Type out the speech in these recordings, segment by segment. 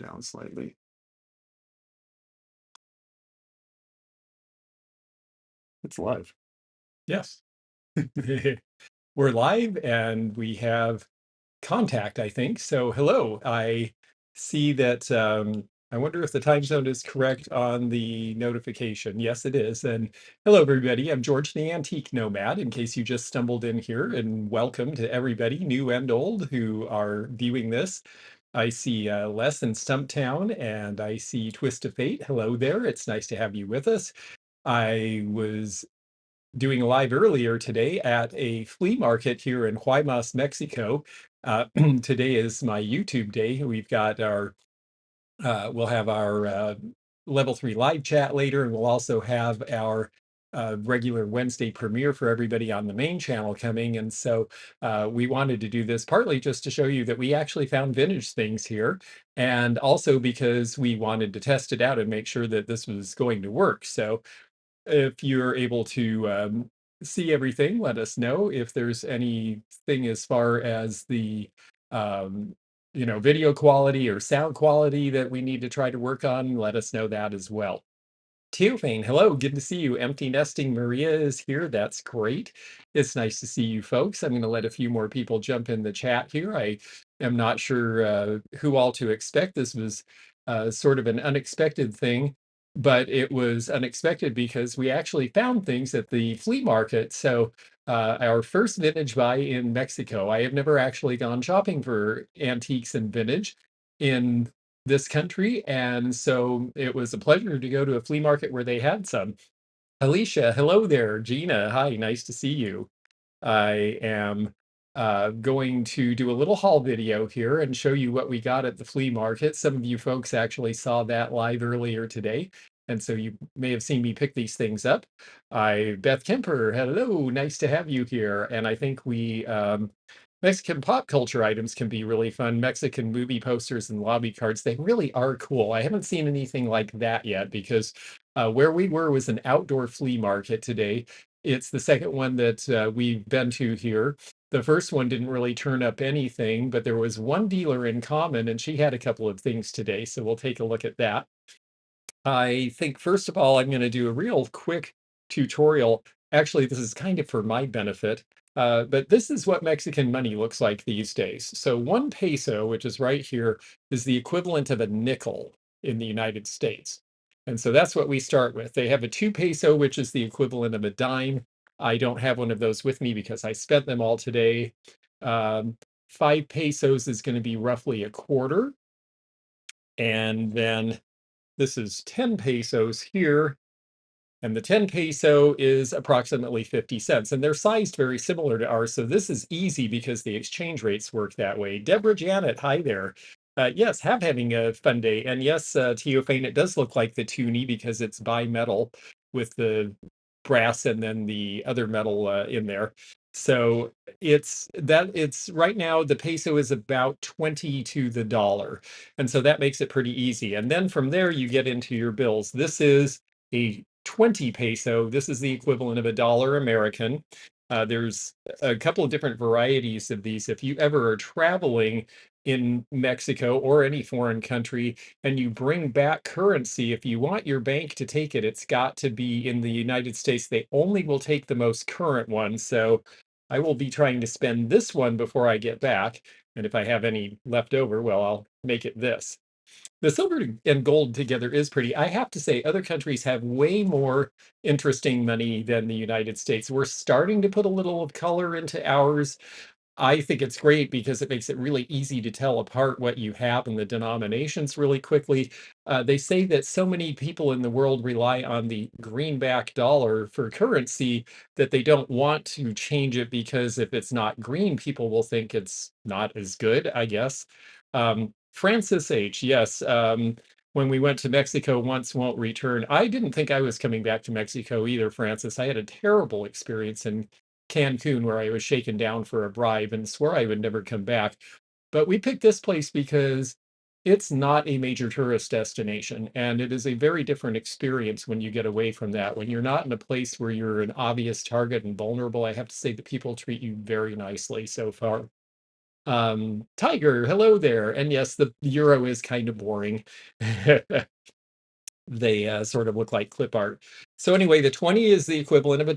Down slightly. It's live. Yes. We're live and we have contact, I think. So, hello. I see that. I wonder if the time zone is correct on the notification. Yes, it is. And hello, everybody. I'm George, the Antique Nomad, in case you just stumbled in here. And welcome to everybody, new and old, who are viewing this. I see Les in Stumptown and I see Twist of Fate. Hello there. It's nice to have you with us. I was doing a live earlier today at a flea market here in Guaymas, Mexico. Today is my YouTube day. We'll have our level 3 live chat later, and we'll also have our regular Wednesday premiere for everybody on the main channel coming. And so we wanted to do this partly just to show you that we actually found vintage things here, and also because we wanted to test it out and make sure that this was going to work. So if you're able to see everything, let us know. If there's anything as far as the um, video quality or sound quality that we need to try to work on, let us know that as well. Teofane, hello, good to see you. Empty Nesting Maria is here. That's great. It's nice to see you folks. I'm going to let a few more people jump in the chat here. I am not sure who all to expect. This was sort of an unexpected thing, but it was unexpected because we actually found things at the flea market. So our first vintage buy in Mexico. I have never actually gone shopping for antiques and vintage in this country, and so it was a pleasure to go to a flea market where they had some. Alicia, hello there. Gina, hi, nice to see you. I am going to do a little haul video here and show you what we got at the flea market. Some of you folks actually saw that live earlier today, and so you may have seen me pick these things up. Beth Kemper, hello, nice to have you here. And I think Mexican pop culture items can be really fun. Mexican movie posters and lobby cards, they really are cool. I haven't seen anything like that yet because where we were was an outdoor flea market today. It's the second one that we've been to here. The first one didn't really turn up anything, but there was one dealer in common, and she had a couple of things today. So we'll take a look at that. I think, first of all, I'm going to do a real quick tutorial. Actually, this is kind of for my benefit, but this is what Mexican money looks like these days. So 1 peso, which is right here, is the equivalent of a nickel in the United States. And so that's what we start with. They have a 2 peso, which is the equivalent of a dime. I don't have one of those with me because I spent them all today. 5 pesos is going to be roughly a quarter. And then this is 10 pesos here, and the 10 peso is approximately 50 cents. And they're sized very similar to ours. So this is easy because the exchange rates work that way. Deborah Janet, hi there. Yes, having a fun day. And yes, Teofane, it does look like the toonie because it's bimetal with the brass and then the other metal in there. So it's right now the peso is about 20 to the dollar. And so that makes it pretty easy. And then from there you get into your bills. This is a 20 peso. This is the equivalent of $1 American. There's a couple of different varieties of these. If you ever are traveling in Mexico or any foreign country and you bring back currency, if you want your bank to take it, it's got to be in the United States. They only will take the most current one. So I will be trying to spend this one before I get back. And if I have any left over, well, I'll make it this. The silver and gold together is pretty. I have to say, other countries have way more interesting money than the United States. We're starting to put a little of color into ours. I think it's great because it makes it really easy to tell apart what you have in the denominations really quickly. They say that so many people in the world rely on the greenback dollar for currency that they don't want to change it because if it's not green, people will think it's not as good, I guess. Francis H., yes. When we went to Mexico once, won't return. I didn't think I was coming back to Mexico either, Francis. I had a terrible experience in Cancun where I was shaken down for a bribe and swore I would never come back. But we picked this place because it's not a major tourist destination, and it is a very different experience when you get away from that. When you're not in a place where you're an obvious target and vulnerable, I have to say that people treat you very nicely so far. Tiger, hello there. And yes, the euro is kind of boring. They sort of look like clip art. So anyway, the 20 is the equivalent of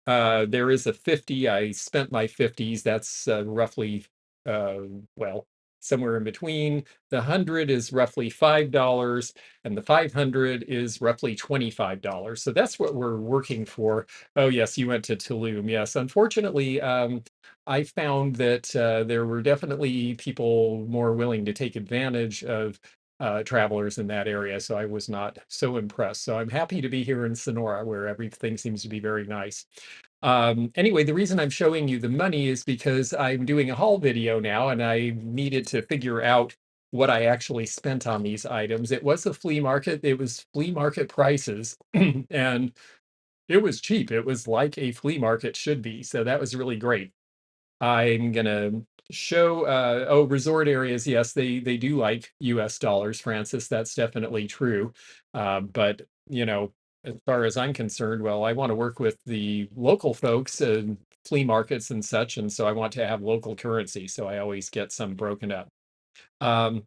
$1. There is a 50. I spent my 50s. That's roughly, uh, well, somewhere in between. The 100 is roughly $5, and the 500 is roughly $25. So that's what we're working for. Oh, yes, you went to Tulum. Yes, unfortunately, I found that there were definitely people more willing to take advantage of travelers in that area. So I was not so impressed. So I'm happy to be here in Sonora, where everything seems to be very nice. Anyway, the reason I'm showing you the money is because I'm doing a haul video now, and I needed to figure out what I actually spent on these items. It was a flea market. It was flea market prices, and it was cheap. It was like a flea market should be. So that was really great. I'm gonna show oh, resort areas. Yes, they do like US dollars, Francis. That's definitely true. But you know, as far as I'm concerned, well, I want to work with the local folks and flea markets and such, and so I want to have local currency. So I always get some broken up. Um,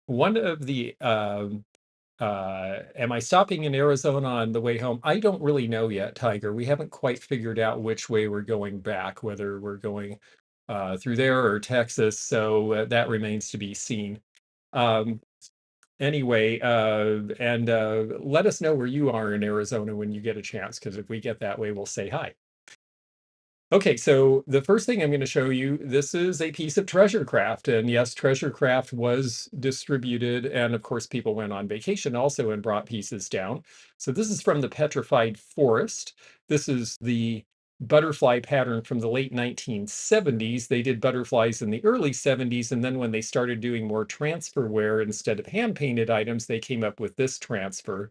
one of the am I stopping in Arizona on the way home? I don't really know yet, Tiger. We haven't quite figured out which way we're going back, whether we're going through there or Texas. So that remains to be seen. Um, anyway, and let us know where you are in Arizona when you get a chance, because if we get that way, we'll say hi. Okay, so the first thing I'm going to show you, this is a piece of treasure craft. And yes, treasure craft was distributed. And of course, people went on vacation also and brought pieces down. So this is from the Petrified Forest. This is the butterfly pattern from the late 1970s. They did butterflies in the early 70s. And then when they started doing more transfer wear instead of hand-painted items, they came up with this transfer.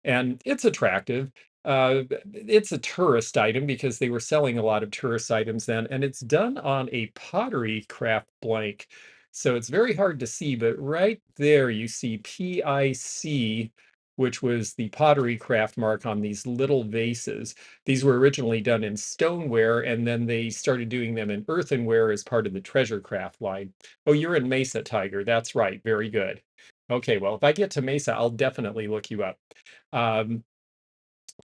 And it's attractive. It's a tourist item because they were selling a lot of tourist items then, and it's done on a pottery craft blank. So it's very hard to see, but right there you see PIC, which was the pottery craft mark on these little vases. These were originally done in stoneware, and then they started doing them in earthenware as part of the treasure craft line. Oh, you're in Mesa, Tiger. That's right. Very good. Okay, well, if I get to Mesa, I'll definitely look you up. Um,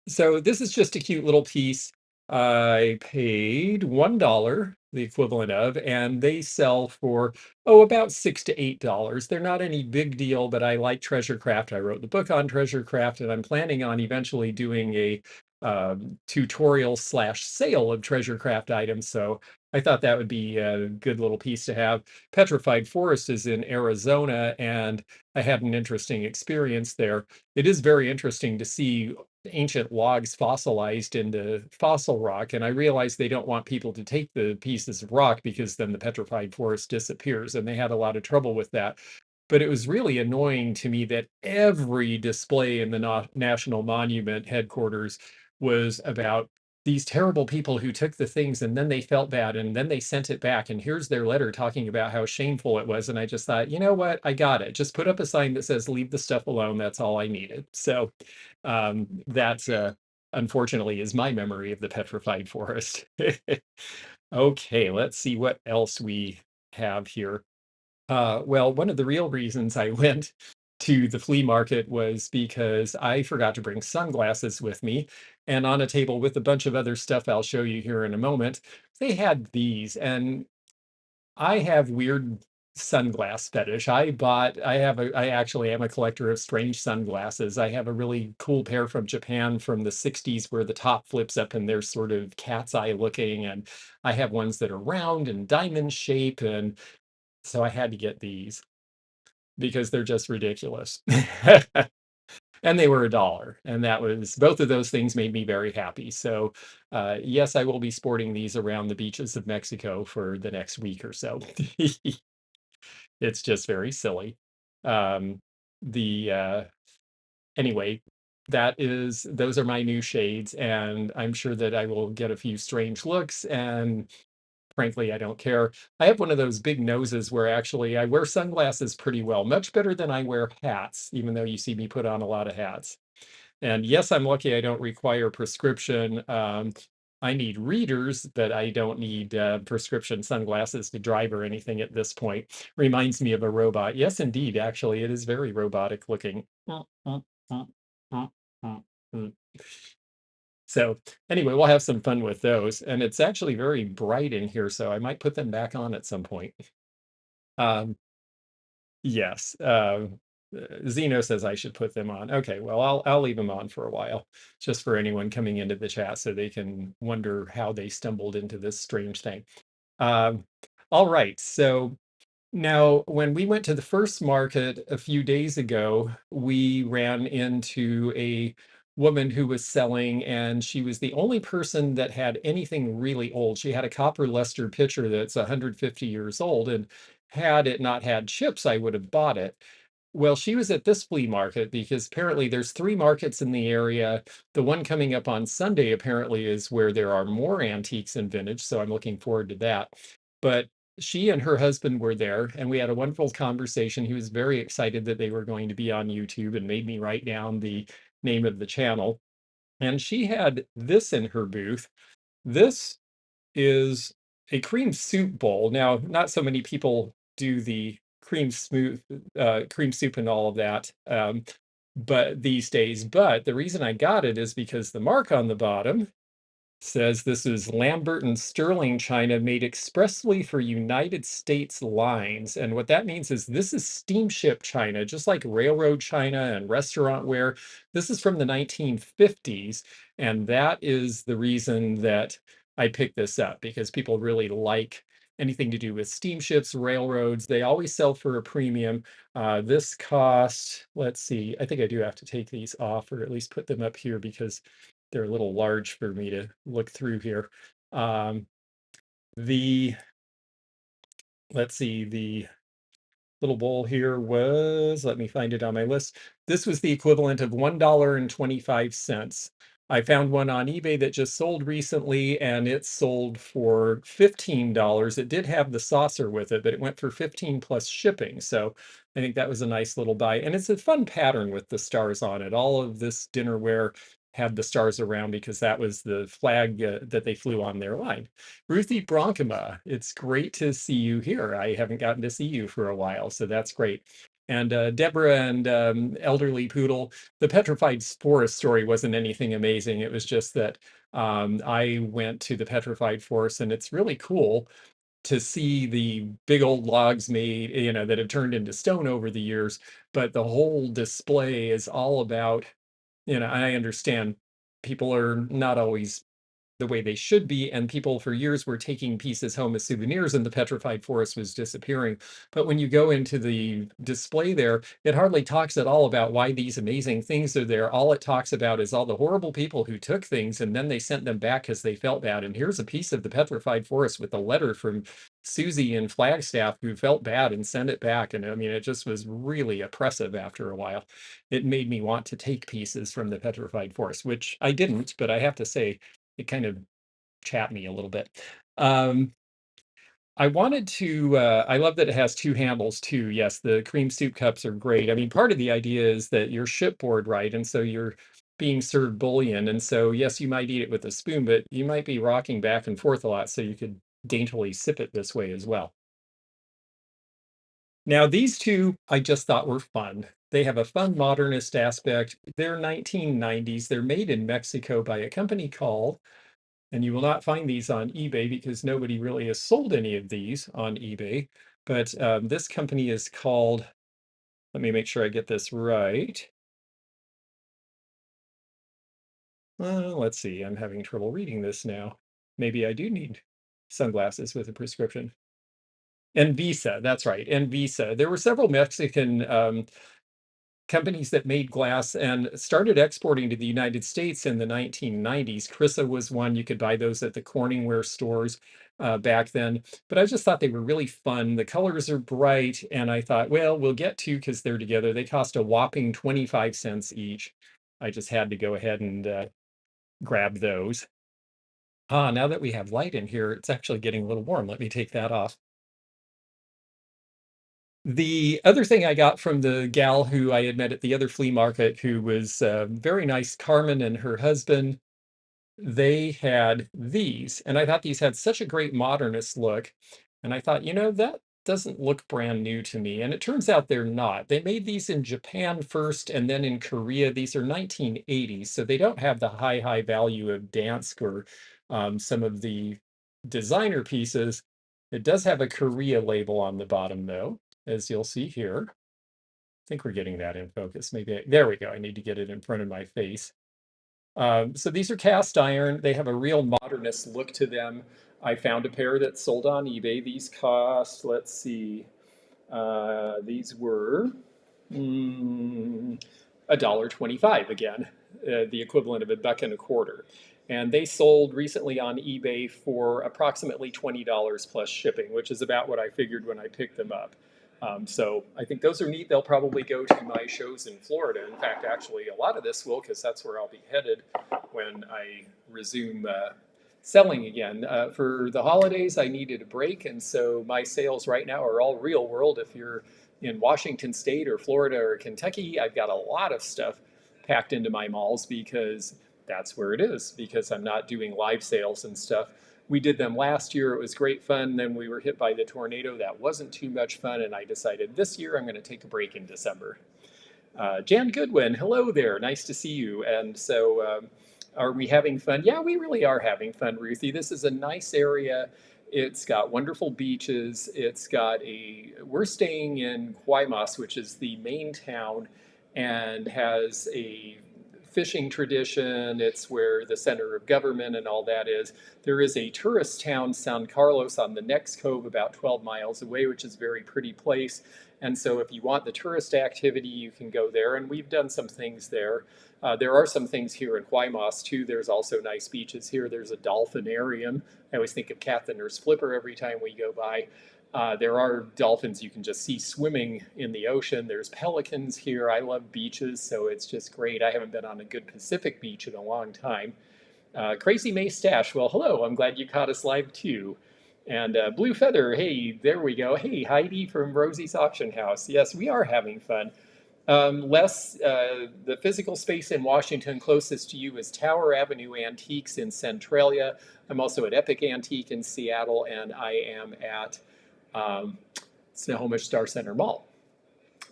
so this is just a cute little piece. I paid $1, the equivalent of, and they sell for, oh, about $6 to $8. They're not any big deal, but I like treasure craft. I wrote the book on treasure craft, and I'm planning on eventually doing a tutorial slash sale of treasure craft items. So I thought that would be a good little piece to have. Petrified Forest is in Arizona, and I had an interesting experience there. It is very interesting to see ancient logs fossilized into fossil rock. And I realized they don't want people to take the pieces of rock because then the petrified forest disappears. And they had a lot of trouble with that. But it was really annoying to me that every display in the National Monument headquarters was about these terrible people who took the things and then they felt bad and then they sent it back. And here's their letter talking about how shameful it was. And I just thought, you know what? I got it. Just put up a sign that says, leave the stuff alone. That's all I needed. So that's unfortunately is my memory of the petrified forest. Okay, let's see what else we have here. Well, one of the real reasons I went to the flea market was because I forgot to bring sunglasses with me. And on a table with a bunch of other stuff I'll show you here in a moment, they had these. And I have weird sunglass fetish. I actually am a collector of strange sunglasses. I have a really cool pair from Japan from the 60s where the top flips up and they're sort of cat's eye looking. And I have ones that are round and diamond shape. And so I had to get these because they're just ridiculous. And they were $1. And that was, both of those things made me very happy. So yes, I will be sporting these around the beaches of Mexico for the next week or so. It's just very silly. Um, the anyway, those are my new shades, and I'm sure that I will get a few strange looks, and frankly, I don't care. I have one of those big noses where actually I wear sunglasses pretty well, much better than I wear hats, even though you see me put on a lot of hats. And yes, I'm lucky I don't require prescription. I need readers, but I don't need prescription sunglasses to drive or anything at this point. Reminds me of a robot. Yes, indeed. Actually, it is very robotic looking. So anyway, we'll have some fun with those. And it's actually very bright in here, so I might put them back on at some point. Yes. Zeno says I should put them on. Okay, well, I'll leave them on for a while, just for anyone coming into the chat so they can wonder how they stumbled into this strange thing. Um, all right, so now when we went to the first market a few days ago, we ran into a woman who was selling, and she was the only person that had anything really old. She had a copper luster pitcher that's 150 years old, and had it not had chips, I would have bought it. Well, she was at this flea market because apparently there's 3 markets in the area. The one coming up on Sunday apparently is where there are more antiques and vintage, so I'm looking forward to that. But she and her husband were there, and we had a wonderful conversation. He was very excited that they were going to be on YouTube and made me write down the name of the channel. And she had this in her booth. This is a cream soup bowl. Now, not so many people do the cream soup and all of that, but these days. But the reason I got it is because the mark on the bottom says this is Lambert and Sterling china made expressly for United States lines. And what that means is this is steamship china, just like railroad china and restaurant ware. This is from the 1950s. And that is the reason that I picked this up, because people really like anything to do with steamships, railroads. They always sell for a premium. This cost, let's see, I think I do have to take these off, or at least put them up here, because they're a little large for me to look through here. The Let's see, the little bowl here was, let me find it on my list. This was the equivalent of $1.25. I found one on eBay that just sold recently, and it sold for $15. It did have the saucer with it, but it went for 15 plus shipping. So I think that was a nice little buy. And it's a fun pattern with the stars on it. All of this dinnerware had the stars around because that was the flag that they flew on their line. Ruthie Bronkema, it's great to see you here. I haven't gotten to see you for a while, so that's great. And Deborah and Elderly Poodle, the petrified forest story wasn't anything amazing. It was just that I went to the petrified forest, and it's really cool to see the big old logs made, that have turned into stone over the years. But the whole display is all about, I understand people are not always the way they should be, and people for years were taking pieces home as souvenirs, and the petrified forest was disappearing. But when you go into the display there, it hardly talks at all about why these amazing things are there. All it talks about is all the horrible people who took things and then they sent them back because they felt bad. And here's a piece of the petrified forest with a letter from Susie in Flagstaff who felt bad and sent it back. And I mean, it just was really oppressive after a while. It made me want to take pieces from the petrified forest, which I didn't, but I have to say, it kind of chapped me a little bit. I wanted to, I love that it has 2 handles too. Yes, the cream soup cups are great. I mean, part of the idea is that you're shipboard, right? And so you're being served bouillon. And so, yes, you might eat it with a spoon, but you might be rocking back and forth a lot. So you could daintily sip it this way as well. Now, these two I just thought were fun. They have a fun modernist aspect. They're 1990s. They're made in Mexico by a company called, and you will not find these on eBay because nobody really has sold any of these on eBay. But this company is called, let me make sure I get this right. Let's see, I'm having trouble reading this now. Maybe I do need sunglasses with a prescription. And Visa, that's right, and Visa. There were several Mexican companies that made glass and started exporting to the United States in the 1990s. Crissa was one. You could buy those at the Corningware stores back then. But I just thought they were really fun. The colors are bright. And I thought, well, we'll get 2 because they're together. They cost a whopping 25 cents each. I just had to go ahead and grab those. Now that we have light in here, it's actually getting a little warm. Let me take that off. The other thing I got from the gal who I had met at the other flea market, who was very nice, Carmen and her husband. they had these, and I thought these had such a great modernist look. And I thought, that doesn't look brand new to me. And it turns out they're not. They made these in Japan first and then in Korea. These are 1980s, so they don't have the high value of Dansk or some of the designer pieces. It does have a Korea label on the bottom, though, as you'll see here. I think we're getting that in focus. Maybe, there we go. I need to get it in front of my face. So these are cast iron. They have a real modernist look to them. I found a pair that sold on eBay. These cost, let's see, these were $1.25 again, the equivalent of $1.25. And they sold recently on eBay for approximately $20 plus shipping, which is about what I figured when I picked them up. So I think those are neat. They'll probably go to my shows in Florida. In fact, actually, a lot of this will, because that's where I'll be headed when I resume selling again. For the holidays, I needed a break, and so my sales right now are all real world. If you're in Washington State or Florida or Kentucky, I've got a lot of stuff packed into my malls because that's where it is, because I'm not doing live sales and stuff. We did them last year. It was great fun. Then we were hit by the tornado. That wasn't too much fun. And I decided this year I'm going to take a break in December. Jan Goodwin, hello there. Nice to see you. And so, are we having fun? Yeah, we really are having fun, Ruthie. This is a nice area. It's got wonderful beaches. We're staying in Guaymas, which is the main town, and has a fishing tradition. It's where the center of government and all that is. There is a tourist town, San Carlos, on the next cove about 12 miles away, which is a very pretty place. And so if you want the tourist activity, you can go there. And we've done some things there. There are some things here in Guaymas too. There's also nice beaches here. There's a dolphinarium. I always think of Cat the Nurse Flipper every time we go by. There are dolphins you can just see swimming in the ocean. There's pelicans here. I love beaches, so it's just great. I haven't been on a good Pacific beach in a long time. Crazy May Stash, well, hello. I'm glad you caught us live too. And Blue Feather, hey, there we go. Hey, Heidi from Rosie's Auction House. Yes, we are having fun. The physical space in Washington closest to you is Tower Avenue Antiques in Centralia. I'm also at Epic Antique in Seattle, and I am at Snohomish Star Center Mall.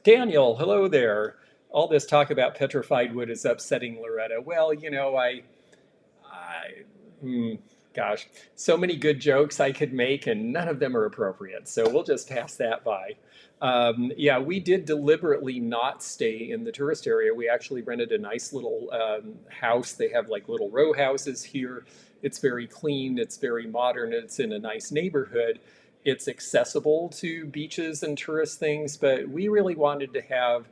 Daniel, hello there. All this talk about petrified wood is upsetting Loretta. Well, gosh, so many good jokes I could make, and none of them are appropriate. So we'll just pass that by. Yeah, we did deliberately not stay in the tourist area. We actually rented a nice little house. They have like little row houses here. It's very clean. It's very modern. It's in a nice neighborhood. It's accessible to beaches and tourist things, but we really wanted to have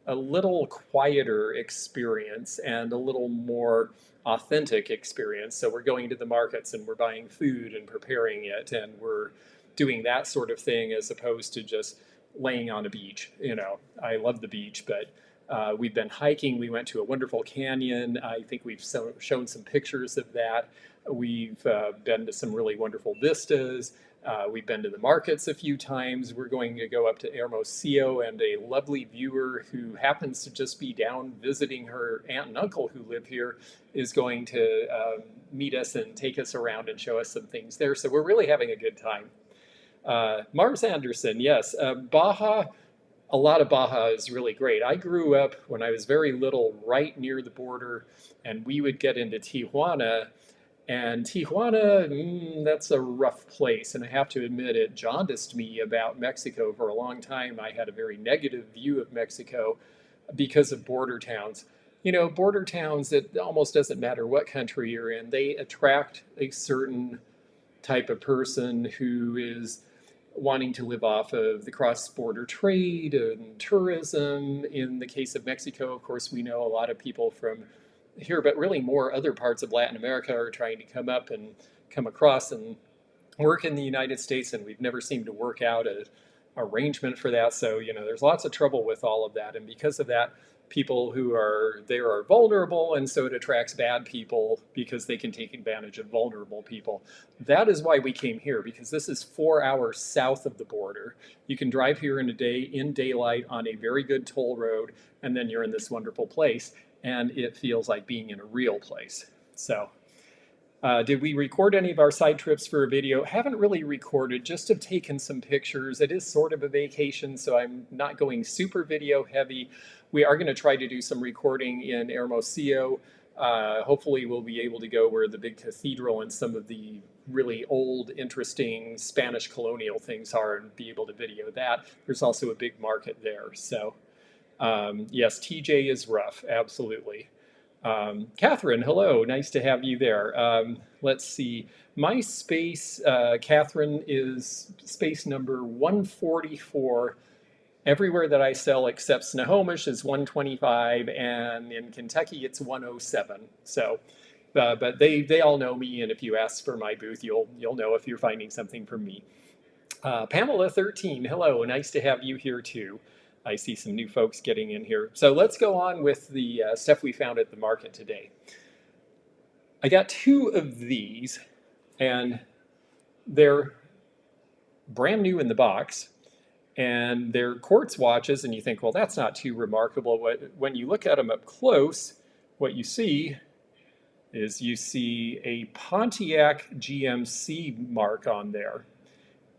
a little quieter experience and a little more authentic experience. So we're going to the markets and we're buying food and preparing it, and we're doing that sort of thing as opposed to just laying on a beach. I love the beach, but we've been hiking. We went to a wonderful canyon. I think we've shown some pictures of that. We've been to some really wonderful vistas. We've been to the markets a few times. We're going to go up to Hermosillo, and a lovely viewer who happens to just be down visiting her aunt and uncle who live here is going to meet us and take us around and show us some things there. So we're really having a good time. Mars Anderson, yes. Baja, a lot of Baja is really great. I grew up when I was very little right near the border, and we would get into Tijuana. And Tijuana, that's a rough place. And I have to admit, it jaundiced me about Mexico for a long time. I had a very negative view of Mexico because of border towns. Border towns, it almost doesn't matter what country you're in, they attract a certain type of person who is wanting to live off of the cross-border trade and tourism. In the case of Mexico, of course, we know a lot of people from here, but really more other parts of Latin America are trying to come up and come across and work in the United States, and we've never seemed to work out an arrangement for that. So, there's lots of trouble with all of that. And because of that, people who are there are vulnerable, and so it attracts bad people because they can take advantage of vulnerable people. That is why we came here, because this is 4 hours south of the border. You can drive here in a day, in daylight, on a very good toll road, and then you're in this wonderful place, and it feels like being in a real place. So Did we record any of our side trips for a video? Haven't really recorded, just have taken some pictures. It is sort of a vacation, so I'm not going super video heavy. We are going to try to do some recording in Hermosillo. Hopefully we'll be able to go where the big cathedral and some of the really old, interesting Spanish colonial things are and be able to video that. There's also a big market there. So yes, TJ is rough, absolutely. Catherine, hello, nice to have you there. Let's see, my space, Catherine, is space number 144. Everywhere that I sell except Snohomish is 125, and in Kentucky it's 107. So, but they all know me, and if you ask for my booth, you'll know if you're finding something from me. Pamela 13, hello, nice to have you here too. I see some new folks getting in here. So let's go on with the stuff we found at the market today. I got two of these, and they're brand new in the box, and they're quartz watches, and you think, well, that's not too remarkable. When you look at them up close, what you see is you see a Pontiac GMC mark on there.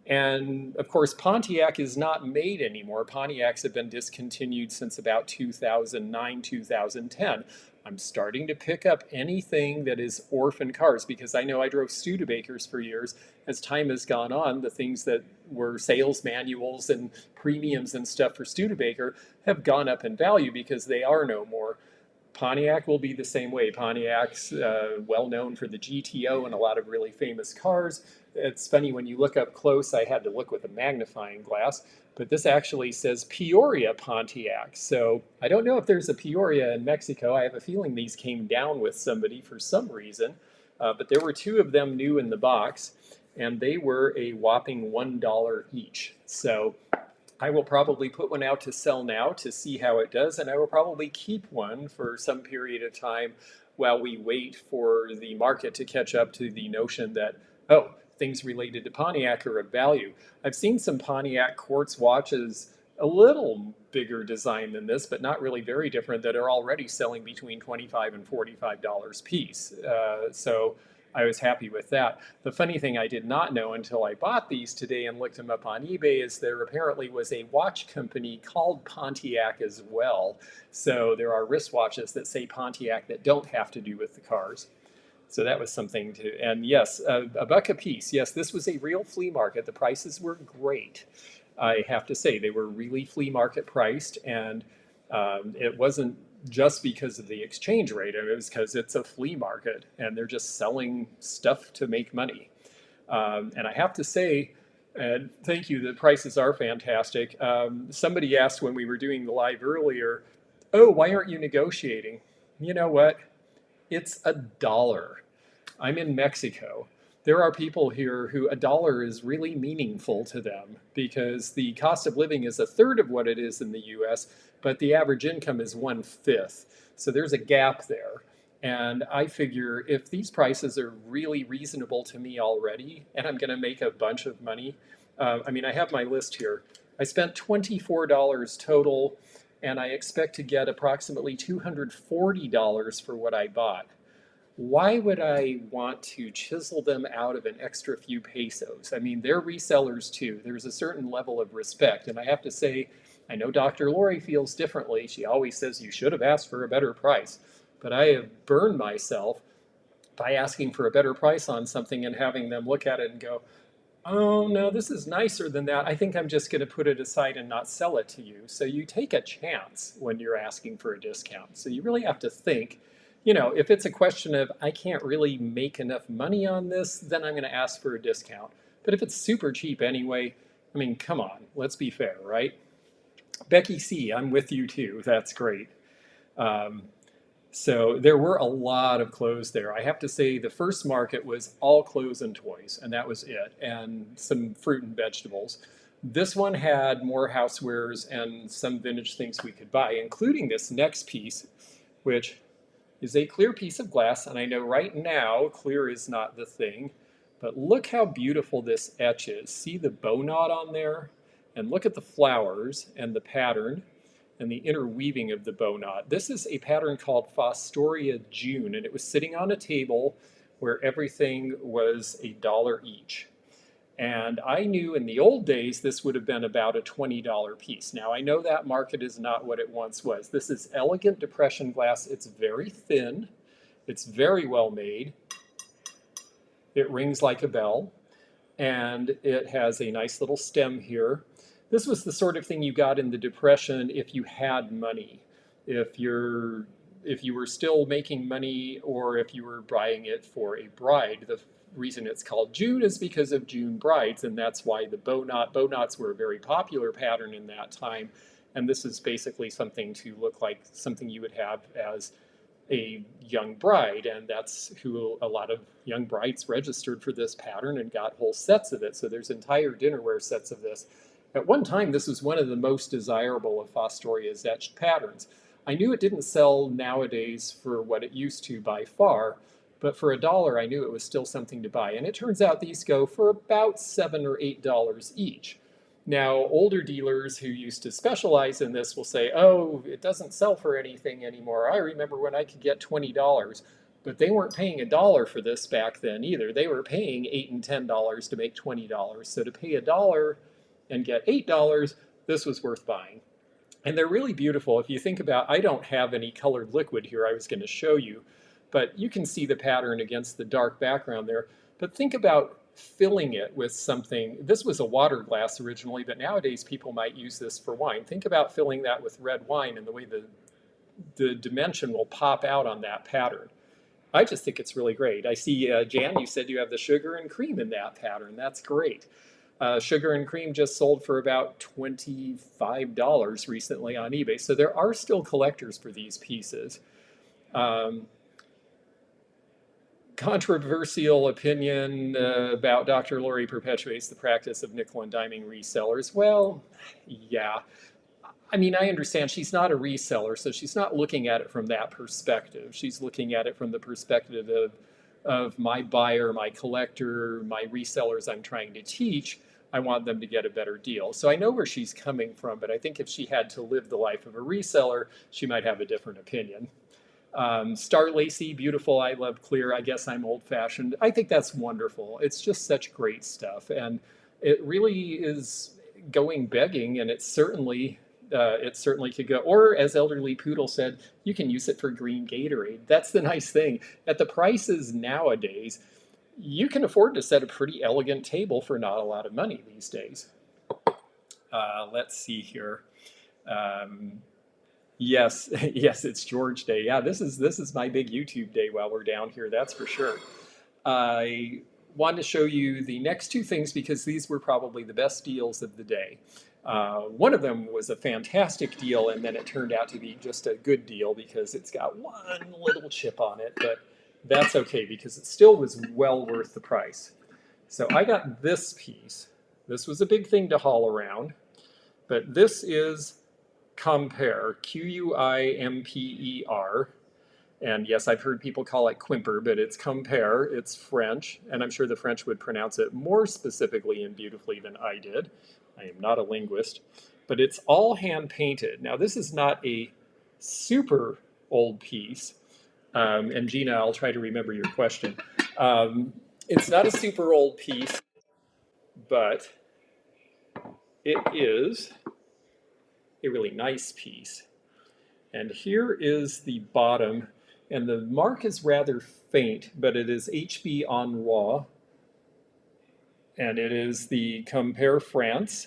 And of course, Pontiac is not made anymore. Pontiacs have been discontinued since about 2009, 2010. I'm starting to pick up anything that is orphan cars because I know I drove Studebakers for years. As time has gone on, the things that were sales manuals and premiums and stuff for Studebaker have gone up in value because they are no more. Pontiac will be the same way. Pontiac's well known for the GTO and a lot of really famous cars. It's funny when you look up close, I had to look with a magnifying glass, but this actually says Peoria Pontiac. So I don't know if there's a Peoria in Mexico. I have a feeling these came down with somebody for some reason, but there were two of them new in the box, and they were a whopping $1 each. So I will probably put one out to sell now to see how it does, and I will probably keep one for some period of time while we wait for the market to catch up to the notion that, oh, things related to Pontiac are of value. I've seen some Pontiac quartz watches, a little bigger design than this, but not really very different, that are already selling between $25 and $45 a piece. So I was happy with that. The funny thing I did not know until I bought these today and looked them up on eBay is there apparently was a watch company called Pontiac as well. So there are wristwatches that say Pontiac that don't have to do with the cars. So that was something to, and yes, a buck a piece. Yes, this was a real flea market. The prices were great. I have to say, they were really flea market priced, and it wasn't just because of the exchange rate. It was because it's a flea market and they're just selling stuff to make money. And I have to say, and thank you, the prices are fantastic. Somebody asked when we were doing the live earlier, oh, why aren't you negotiating? You know what? It's $1. I'm in Mexico. There are people here who $1 is really meaningful to them because the cost of living is a third of what it is in the US, but the average income is 1/5. So there's a gap there. And I figure if these prices are really reasonable to me already, and I'm going to make a bunch of money, I mean, I have my list here. I spent $24 total, and I expect to get approximately $240 for what I bought. Why would I want to chisel them out of an extra few pesos? I mean, they're resellers too. There's a certain level of respect. And I have to say, I know Dr. Lori feels differently. She always says you should have asked for a better price. But I have burned myself by asking for a better price on something and having them look at it and go, oh no, this is nicer than that. I think I'm just going to put it aside and not sell it to you. So you take a chance when you're asking for a discount. So you really have to think, you know, if it's a question of I can't really make enough money on this, then I'm going to ask for a discount. But if it's super cheap anyway, I mean, come on, let's be fair, right? Becky C, I'm with you too. That's great. So there were a lot of clothes there. I have to say the first market was all clothes and toys, and that was it, and some fruit and vegetables. This one had more housewares and some vintage things we could buy, including this next piece, which is a clear piece of glass. And I know right now clear is not the thing, but look how beautiful this etch is. See the bow knot on there? And look at the flowers and the pattern and the interweaving of the bow knot. This is a pattern called Fostoria June, and it was sitting on a table where everything was $1 each. And I knew in the old days this would have been about a $20 piece. Now I know that market is not what it once was. This is elegant depression glass. It's very thin. It's very well made. It rings like a bell. And it has a nice little stem here. This was the sort of thing you got in the Depression if you had money. If you were still making money, or if you were buying it for a bride. The reason it's called June is because of June brides, and that's why the bow knot. Bow knots were a very popular pattern in that time, and this is basically something to look like something you would have as a young bride, and that's who a lot of young brides registered for this pattern and got whole sets of it. So there's entire dinnerware sets of this. At one time, this was one of the most desirable of Fostoria's etched patterns. I knew it didn't sell nowadays for what it used to by far, but for $1, I knew it was still something to buy. And it turns out these go for about $7 or $8 each. Now, older dealers who used to specialize in this will say, oh, it doesn't sell for anything anymore. I remember when I could get $20, but they weren't paying $1 for this back then either. They were paying $8 and $10 to make $20. So to pay $1 and get $8, this was worth buying. And they're really beautiful. If you think about, I don't have any colored liquid here I was going to show you, but you can see the pattern against the dark background there. But think about filling it with something. This was a water glass originally, but nowadays people might use this for wine. Think about filling that with red wine and the way the dimension will pop out on that pattern. I just think it's really great. I see, Jan, you said you have the sugar and cream in that pattern. That's great. Sugar and cream just sold for about $25 recently on eBay. So there are still collectors for these pieces. Controversial opinion about Dr. Lori perpetuates the practice of nickel and diming resellers. Well, yeah. I mean, I understand she's not a reseller, so she's not looking at it from that perspective. She's looking at it from the perspective of my buyer, my collector, my resellers I'm trying to teach. I want them to get a better deal. So I know where she's coming from, but I think if she had to live the life of a reseller, she might have a different opinion. Star Lacy, beautiful, I love clear. I guess I'm old-fashioned. I think that's wonderful. It's just such great stuff, and it really is going begging, and it certainly could go. Or as Elderly Poodle said, you can use it for green Gatorade. That's the nice thing. At the prices nowadays, you can afford to set a pretty elegant table for not a lot of money these days. Let's see here. Yes, yes, it's George Day. Yeah, this is my big YouTube day while we're down here, that's for sure. I wanted to show you the next two things because these were probably the best deals of the day. One of them was a fantastic deal, and then it turned out to be just a good deal because it's got one little chip on it, but that's okay because it still was well worth the price. So I got this piece. This was a big thing to haul around, but this is Quimper, Quimper. And yes, I've heard people call it Quimper, but it's Quimper. It's French, and I'm sure the French would pronounce it more specifically and beautifully than I did. I am not a linguist, but it's all hand painted. Now, this is not a super old piece. And Gina, I'll try to remember your question. It's not a super old piece, but it is a really nice piece. And here is the bottom, and the mark is rather faint, but it is HB en Roi, and it is the Quimper France.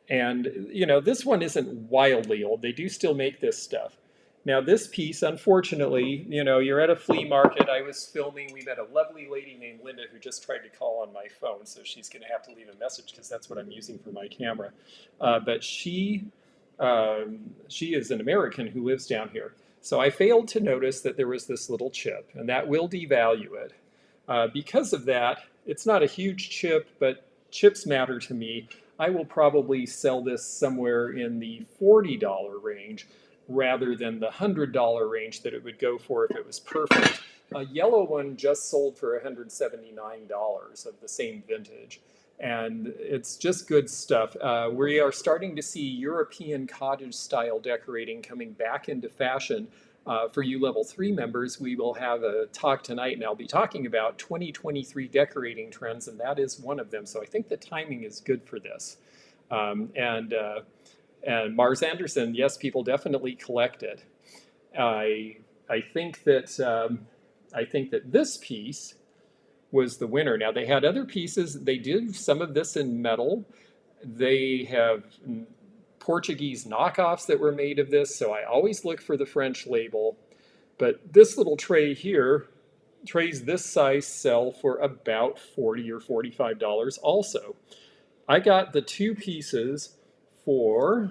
And, you know, this one isn't wildly old. They do still make this stuff. Now, this piece, unfortunately, you know, you're at a flea market. I was filming. We met a lovely lady named Linda who just tried to call on my phone, so she's going to have to leave a message because that's what I'm using for my camera. But she is an American who lives down here. So I failed to notice that there was this little chip, and that will devalue it. Because of that, it's not a huge chip, but chips matter to me. I will probably sell this somewhere in the $40 range rather than the $100 range that it would go for if it was perfect. A yellow one just sold for $179 of the same vintage. And it's just good stuff. We are starting to see European cottage style decorating coming back into fashion. For you level 3 members, we will have a talk tonight, and I'll be talking about 2023 decorating trends, and that is one of them. So I think the timing is good for this. Um, and uh, and Mars Anderson, yes, people definitely collect it. I I think that this piece was the winner. Now they had other pieces. They did some of this in metal. They have Portuguese knockoffs that were made of this, so I always look for the French label. But this little tray here, trays this size sell for about $40 or $45 also. I got the two pieces for,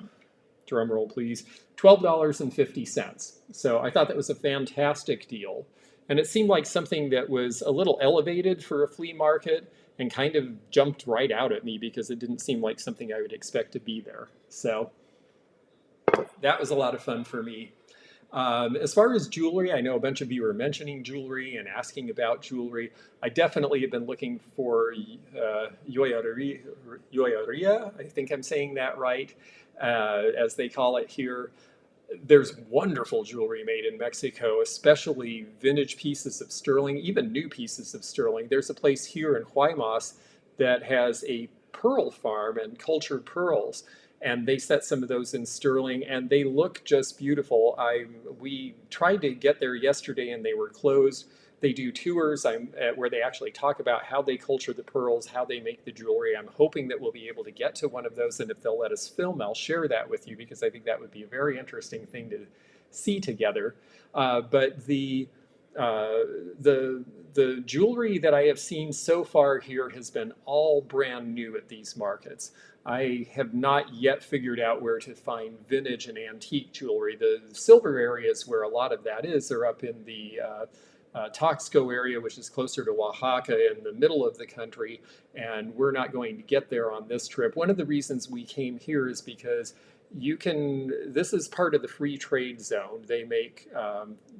drum roll please, $12.50. So I thought that was a fantastic deal. And it seemed like something that was a little elevated for a flea market and kind of jumped right out at me because it didn't seem like something I would expect to be there. So that was a lot of fun for me. As far as jewelry, I know a bunch of you are mentioning jewelry and asking about jewelry. I definitely have been looking for joyería, I think I'm saying that right, as they call it here. There's wonderful jewelry made in Mexico, especially vintage pieces of sterling, even new pieces of sterling. There's a place here in Guaymas that has a pearl farm and cultured pearls, and they set some of those in sterling, and they look just beautiful. We tried to get there yesterday, and they were closed. They do tours where they actually talk about how they culture the pearls, how they make the jewelry. I'm hoping that we'll be able to get to one of those, and if they'll let us film, I'll share that with you because I think that would be a very interesting thing to see together. But the jewelry that I have seen so far here has been all brand new at these markets. I have not yet figured out where to find vintage and antique jewelry. The silver areas where a lot of that is are up in the Taxco area, which is closer to Oaxaca in the middle of the country, and we're not going to get there on this trip. One of the reasons we came here is because this is part of the free trade zone. They make,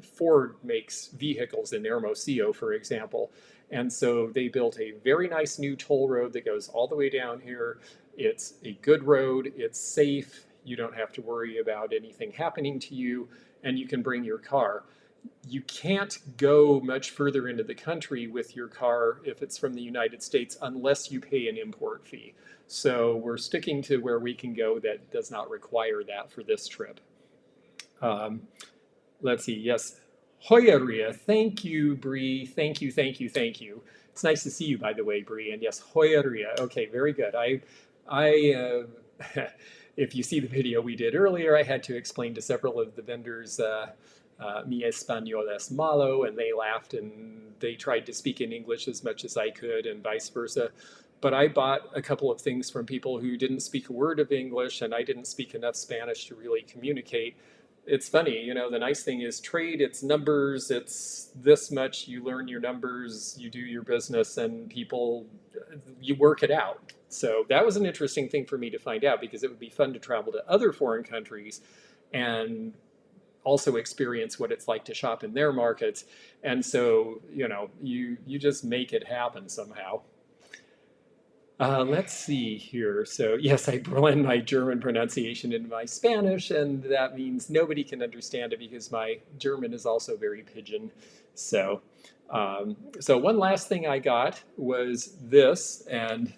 Ford makes vehicles in Hermosillo, for example, and so they built a very nice new toll road that goes all the way down here. It's a good road, it's safe, you don't have to worry about anything happening to you, and you can bring your car. You can't go much further into the country with your car if it's from the United States unless you pay an import fee. So we're sticking to where we can go that does not require that for this trip. Um, let's see, yes, joyería. Thank you, Bree. Thank you, thank you, thank you. It's nice to see you, by the way, Bree. And yes, joyería. Okay, very good. If you see the video we did earlier, I had to explain to several of the vendors mi español es malo, and they laughed and they tried to speak in English as much as I could and vice versa. But I bought a couple of things from people who didn't speak a word of English, and I didn't speak enough Spanish to really communicate. It's funny, you know, the nice thing is trade, it's numbers, it's this much, you learn your numbers, you do your business, and people, you work it out. So that was an interesting thing for me to find out because it would be fun to travel to other foreign countries and also experience what it's like to shop in their markets. And so, you know, you just make it happen somehow. Let's see here. So yes, I blend my German pronunciation into my Spanish, and that means nobody can understand it because my German is also very pidgin. So, so one last thing I got was this, and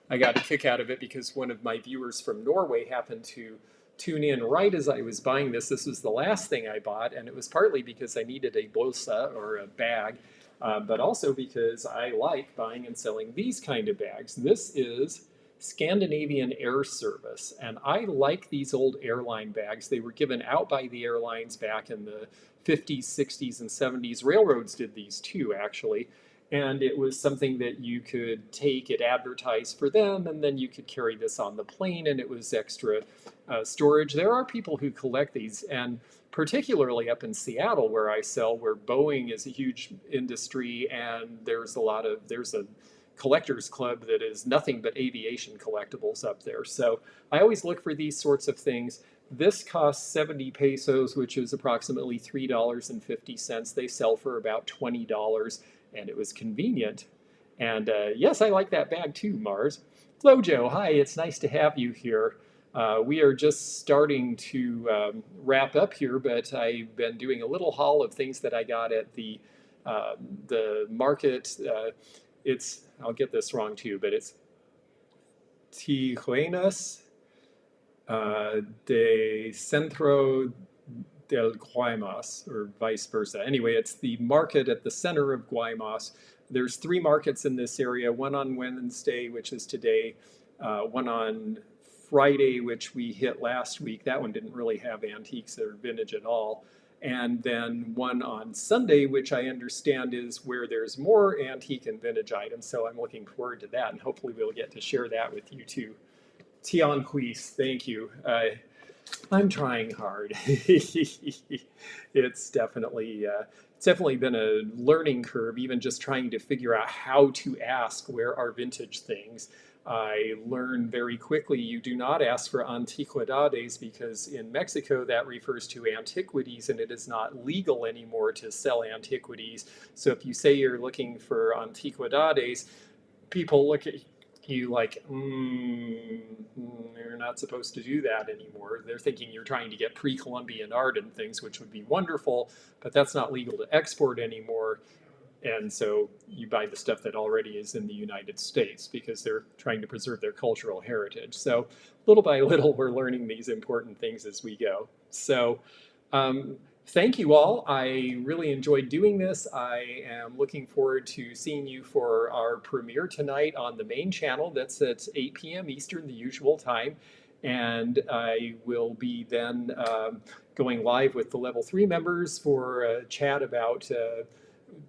I got a kick out of it because one of my viewers from Norway happened to tune in right as I was buying this. This was the last thing I bought, and it was partly because I needed a bolsa or a bag, but also because I like buying and selling these kind of bags. This is Scandinavian Air Service, and I like these old airline bags. They were given out by the airlines back in the 50s, 60s, and 70s. Railroads did these too, actually. And it was something that you could take, it advertised for them, and then you could carry this on the plane, and it was extra storage. There are people who collect these, and particularly up in Seattle where I sell, where Boeing is a huge industry, and there's a collectors club that is nothing but aviation collectibles up there. So I always look for these sorts of things. This costs 70 pesos, which is approximately $3.50. They sell for about $20, and it was convenient. And yes, I like that bag too, Mars. Flojo, hi, it's nice to have you here. We are just starting to wrap up here, but I've been doing a little haul of things that I got at the market. I'll get this wrong too, but it's Tijuenas de Centro del Guaymas, or vice versa. Anyway, it's the market at the center of Guaymas. There's 3 markets in this area, one on Wednesday, which is today, one on Friday, which we hit last week. That one didn't really have antiques or vintage at all. And then one on Sunday, which I understand is where there's more antique and vintage items. So I'm looking forward to that, and hopefully we'll get to share that with you too. Tianguis, thank you. I'm trying hard. It's definitely been a learning curve, even just trying to figure out how to ask where are vintage things. I learned very quickly you do not ask for antiquidades, because in Mexico that refers to antiquities, and it is not legal anymore to sell antiquities. So if you say you're looking for antiquidades, people look at you like, you're not supposed to do that anymore. They're thinking you're trying to get pre-Columbian art and things, which would be wonderful, but that's not legal to export anymore. And so you buy the stuff that already is in the United States, because they're trying to preserve their cultural heritage. So little by little, we're learning these important things as we go. So thank you all. I really enjoyed doing this. I am looking forward to seeing you for our premiere tonight on the main channel. That's at 8 p.m. Eastern, the usual time. And I will be then going live with the Level 3 members for a chat about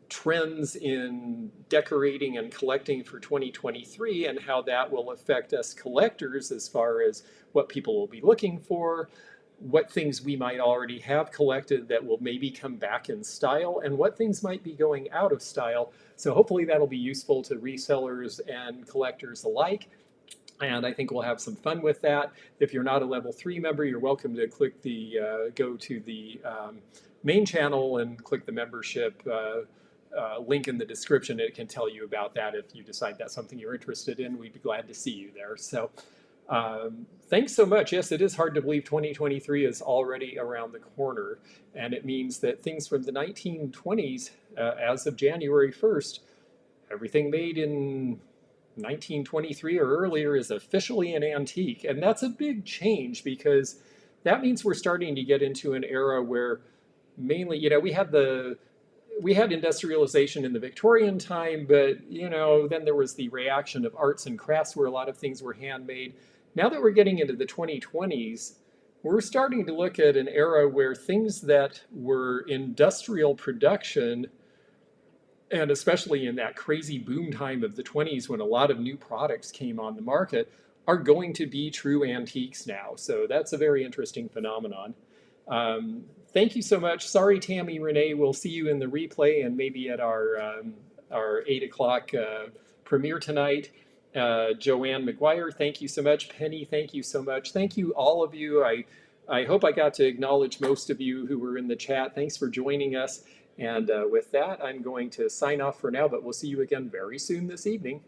trends in decorating and collecting for 2023, and how that will affect us collectors as far as what people will be looking for, what things we might already have collected that will maybe come back in style, and what things might be going out of style. So hopefully that'll be useful to resellers and collectors alike. And I think we'll have some fun with that. If you're not a Level 3 member, you're welcome to click go to the main channel and click the membership link in the description. It can tell you about that if you decide that's something you're interested in. We'd be glad to see you there. So thanks so much. Yes, it is hard to believe 2023 is already around the corner. And it means that things from the 1920s, as of January 1st, everything made in 1923 or earlier is officially an antique. And that's a big change, because that means we're starting to get into an era where mainly, we had industrialization in the Victorian time, but then there was the reaction of arts and crafts where a lot of things were handmade. Now that we're getting into the 2020s, we're starting to look at an era where things that were industrial production, and especially in that crazy boom time of the 20s when a lot of new products came on the market, are going to be true antiques now. So that's a very interesting phenomenon. Thank you so much. Sorry, Tammy, Renee. We'll see you in the replay and maybe at our 8 o'clock premiere tonight. Joanne McGuire, thank you so much. Penny, thank you so much. Thank you, all of you. I hope I got to acknowledge most of you who were in the chat. Thanks for joining us. And with that, I'm going to sign off for now, but we'll see you again very soon this evening.